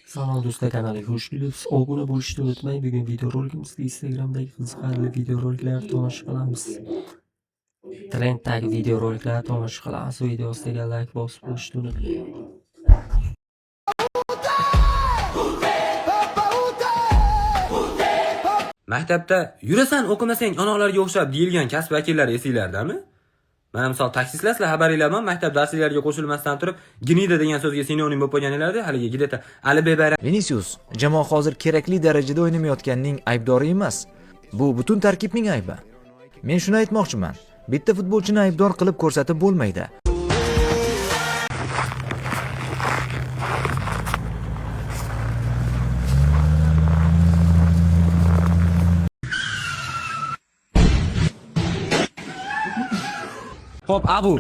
Salom do'stlar, kanaliga xush kelibsiz. Obuna bo'lishni unutmang. Bugun videorolikimizda Instagramdagi qiziqarli videoroliklarni tomosha qilamiz. Trenddagi videoroliklarni tomosha qilamiz. Video ostiga like bosib qo'yishni unutmang. Maktabda yurasan o'qimasang onoqlarga o'xshab deyilgan kasb vakillari esinglardami? Mana misol taksistlar xabaringlarman, maktab darslariga qo'shilmasdan turib, gnida degan so'zga sinonim bo'lib qolganinglarda, haligi gideta Ali Bebayram. Vinicius jamoa hozir kerakli darajada o'ynamayotganning aybdori emas. Bu butun tarkibning aybi. Men shuni aytmoqchiman. Bitta futbolchini aybdor qilib ko'rsatib bo'lmaydi. Xo'p, Abu,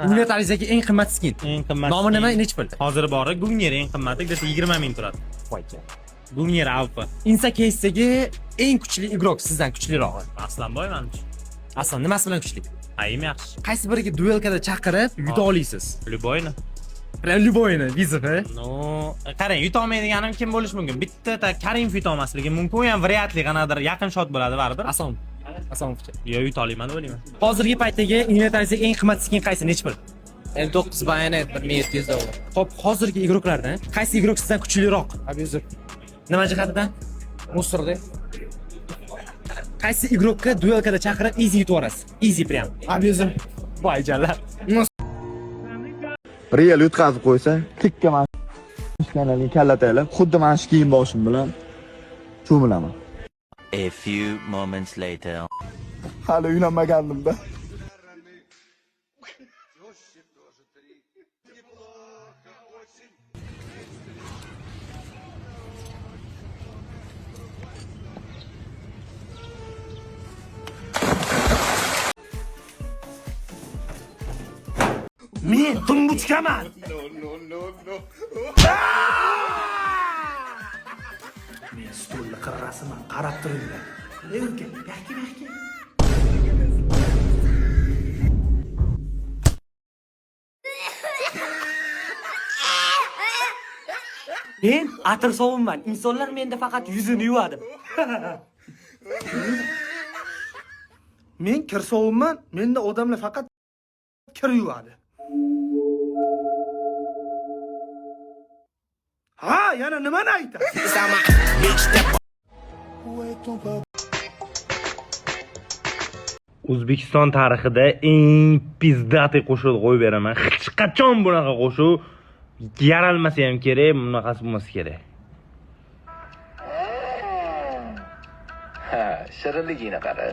Unitarizdagi eng qimmat skin. Eng qimmat. Nomi nima? Nechi pul? Hozir bori Gugner eng qimmati, desa 20 ming turadi. Gugner Alfa. Insa Case'dagi eng kuchli igrok sizdan kuchlirog'i. Aslanboy menimcha. Aslan nimasi bilan kuchli? Ayim yaxshi. Qaysi biriga duelkada chaqirib yuta olasiz? Lyuboyni. Prям любойni, vizov, ha? No, qarang, yuta olmaydiganim kim bo'lishi mumkin? Bitta Karimov yuta olmasligi mumkin, u ham variantli qanadir yaqin shot bo'ladi baribir. Asomovcha. Yo, yuta olmayman deb o'ylayman. Hozirgi paytdagi Unitarizdagi eng qimmat skin qaysi? Nechi pul? M9 bayonet $1700. Xo'p, hozirgi igroklardan qaysi igrok sizdan kuchliroq? Abuzur. Nima jihatidan? Musorda. Qaysi igrokka duelkada chaqirib easy yutib olasiz? Easy prям. Abuzur. Boyjalar. Real yutqazib qo'ysa, tikka mana shunday kalla taylab, xuddi mana shu kiyim boshim bilan cho'milaman. A few moments later. Hali uylanmagandim-da. Men tumbuchkaman. Men stulni qirrasiman, qarab turinglar. Lekin, yaxki. Men atir sovunman. Insonlar menda faqat yuzini yuvadi. Men kir sovunman. Menda odamlar faqat kir yuvadi. Ha, yana nimani aytasiz? O'zbekiston tarixida eng pizdati qo'shiq qo'yib beraman. Hech qachon bunaqa qo'shiq yaralmasa ham kerak, bunaqasi bo'lmasa kerak. Ha, shirinligini qara.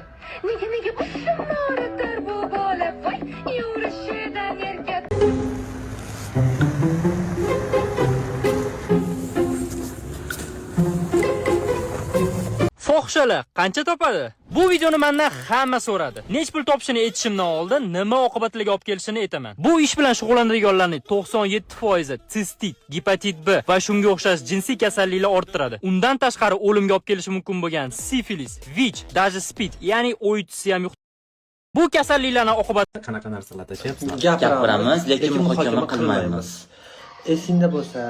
Nega qusmoradir bu bola, voy, yurishidan yerga. Fohishalar qancha topadi? Bu videoni mendan hamma so'radi. Nech pul topishini aytishimdan oldin nima oqibatlarga olib kelishini aytaman. Bu ish bilan shug'ullanadiganlarning 97% sistit, gepatit B va shunga o'xshash jinsiy kasalliklar orttiradi. Undan tashqari o'limga olib kelishi mumkin bo'lgan sifilis, VIH, даже SPID, ya'ni o'yitisi ham yo'q. Bu kasalliklarning oqibati Qanaqa narsalar tashyapsiz? Gapiramiz, lekin muhokama qilmaymiz. Esingda bo'lsa,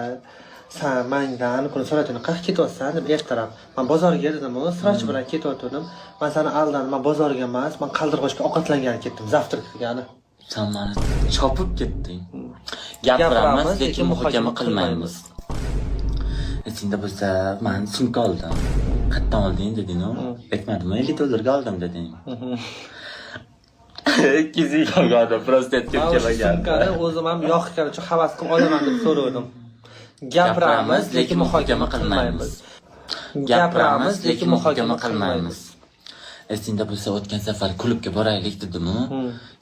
sen mendan buni so'ratini qayerga ketyapsan deb ertalab men bozorga dedim, srach bilan ketayotgandim. Men seni aldandim, men bozorga emas, men qaldirg'ochga ovqatlangan ketdim, zavtrak qilgani. Sen meni chopib ketding. Gapiramiz, lekin muhokama qilmaymiz. Esingda bo'lsa, men sumka oldim. Qayerdan olding deding-ku? Aytmadim, $50 oldim deding. Kizik olgandim, prostat ketgan. Sumkani o'zim ham yoqgan uchun havas qilib olaman deb so'radim. Gapiramiz, lekin muhokama qilmaymiz. Gapiramiz, lekin muhokama qilmaymiz. Esingda bo'lsa, o'tgan safar klubga boraylik dedim-ku.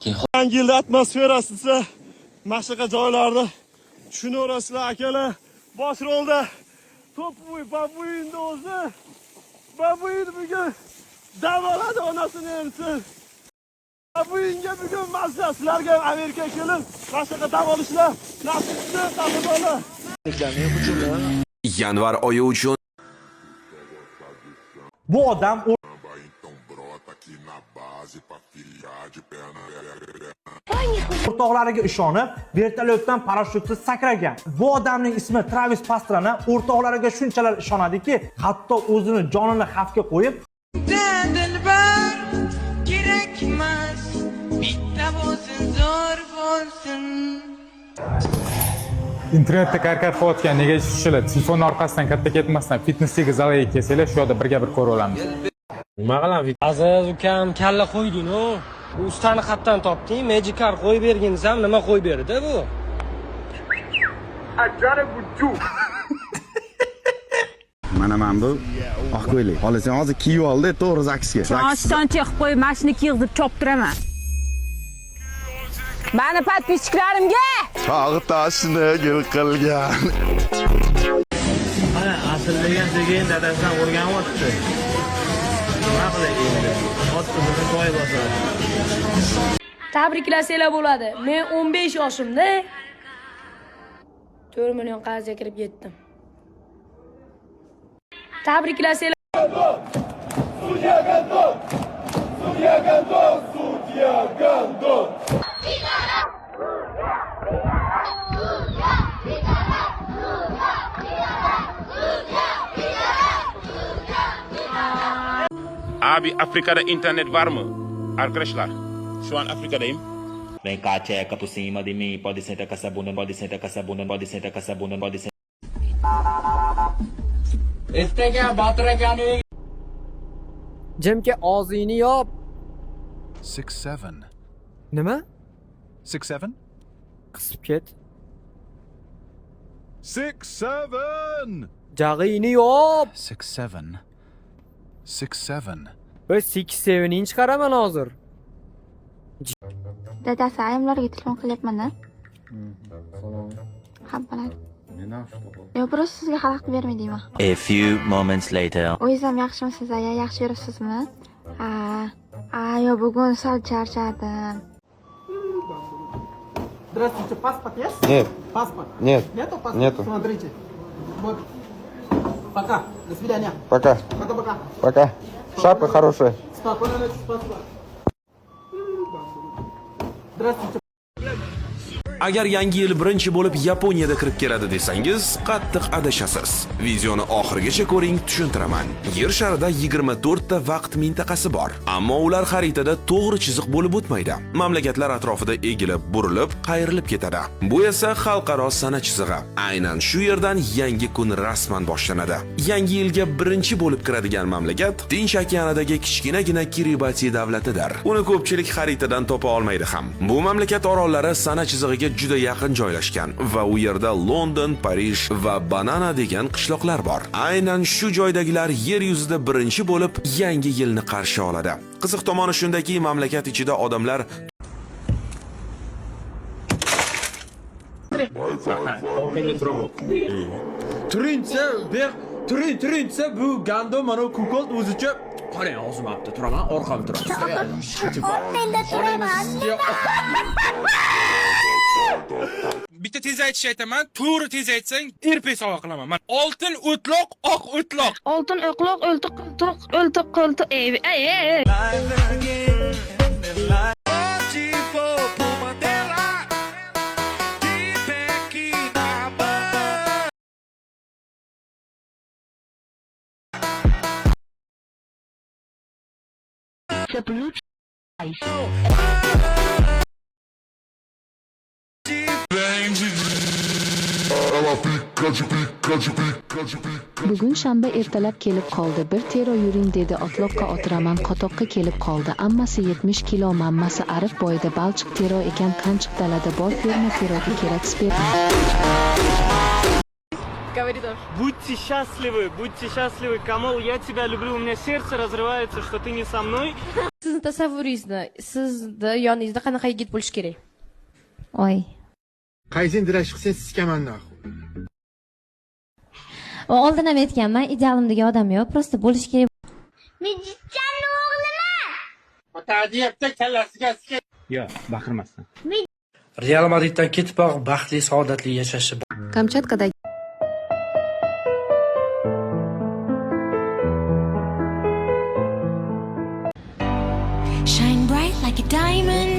Keyin Yangi yil atmosferasida mashqa joylarda tushunaverasizlar akalar. Bosh rolda To'pvoy Babuyinni o'zi. Babuyin bugun dam oladi onasini emsin. Babuyinga bugun mazza, sizlarga Amerika kelib mashqa dam olishlar. Nasibni taqdirlar. Yanvar oyi uchun Bu odam O'rtoqlariga ishonib, vertolyotdan parashyutsiz sakragan. Bu odamning ismi Travis Pastrana. O'rtoqlariga shunchalar ishonadiki, hatto o'zini jonini xavfga qo'yib, internetda karkar qilayotgan nega shishilib, telefon orqasidan katta ketmasdan fitnessdagi zalga kelsanglar, shu yerda birga bir ko'rib olamiz. Nima qilamiz? Aziz ukam kalla qo'yding-ku. Ustani xatdan topding, Magic Card qo'yib berginsam nima qo'yib berdi bu? Mana bu oq ko'ylak. Xolasang hozir kiyib oldi, to'g'ri zaksga. Yoshdan chiqib qo'y, mashina kiyib choptiraman. Mani podpischklarimga Tog'i toshini gul qilgan. Ana asl degan sekin dadasidan o'rganyapti. Nima qilay endi? Ot qizini to'y bosadi. tabriklasanglar bo'ladi. Men 15 yoshimda 4 million qarzga kirib ketdim. Tabriklasanglar. Abi Afrika'da internet var mı? Arkadaşlar, şu an Afrika'dayım. Vem cá, tcheca por cima de mim. Pode sentar com essa bunda, pode sentar com essa bunda, pode sentar com essa bunda, pode sentar. Jimga og'zingni yop. 6-7. Nima? 6-7? Qisib ket. 6-7. Jag'ingni yop. 6-7. 6-7. Ben 6-7'ni chiqaraman hozir. Dadasi ayamlarga telefon qilyapman-da. Ha, bo'ladi. Yo, просто sizga xalaqit bermaydingmi? A few moments later. O'zingiz ham yaxshimisiz, aya? Yaxshi yuribsizmi? Yo, bugun sal charchadim. Здравствуйте, паспорт есть? Нет. Паспорт? Нет. Нету паспорта? Нету. Смотрите. Вот. Пока. До свидания. Пока. Пока-пока. Пока. Шапка хорошая. Спокойной ночи, спасибо. Здравствуйте. Agar yangi yil birinchi bo'lib Yaponiyada kirib keladi desangiz, qattiq adashasiz. Videoni oxirigacha ko'ring, tushuntiraman. Yer sharida 24 ta vaqt mintaqasi bor, ammo ular xaritada to'g'ri chiziq bo'lib o'tmaydi. Mamlakatlar atrofida egilib, burilib, qayrilib ketadi. Bu esa xalqaro sana chizig'i. Aynan shu yerdan yangi kun rasman boshlanadi. Yangi yilga birinchi bo'lib kiradigan mamlakat Tinch okeanidagi kichkinagina Kiribati davlatidir. Uni ko'pchilik xaritadan topa olmaydi ham. Bu mamlakat orollari sana chizig'iga juda yaqin joylashgan va u yerda London, Parij va Banana degan qishloqlar bor. Aynan shu joydagilar yer yuzida birinchi bo'lib yangi yilni qarshi oladi. Qiziq tomoni shundaki, mamlakat ichida odamlar Turinsa bu gando mana kukolt o'zicha qarang og'zim apti turaman, orqam turaman. bitta tez aytish aytaman, to'g'ri tez aytsang, erpes sovg'a qilaman. Men oltin o'tloq, oq o'tloq. Oltin o'qloq, o'ltiq qo'ltiq. Bugun shanba ertalab kelib qoldi. Bir tero yuring dedi, otloqqa otiraman, qotoqqa kelib qoldi. Ammasi 70 kilo, mammasi Arif boyida Balchiq tero ekan, Qanchiq dalada bor ferma teroga kerak sperma. Будьте счастливы, Камол, я тебя люблю, у меня сердце разрывается, что ты не со mной. Sizni tasavvuringizda, sizni yoningizda qanaqa yigit bo'lish kerak? Oy. Qaysin dirash qilsa siskaman naxu. Oldin ham aytganman, idealimdagi odam yo'q, prosta bo'lish kerak. Mijitchanning o'g'limi? Otadiyapti kallasiga sika. Yo'q, baqirmasdan. Real Madriddan ketib, baxtli, saodatli yashashi. Kamchatkadagi Shine bright like a diamond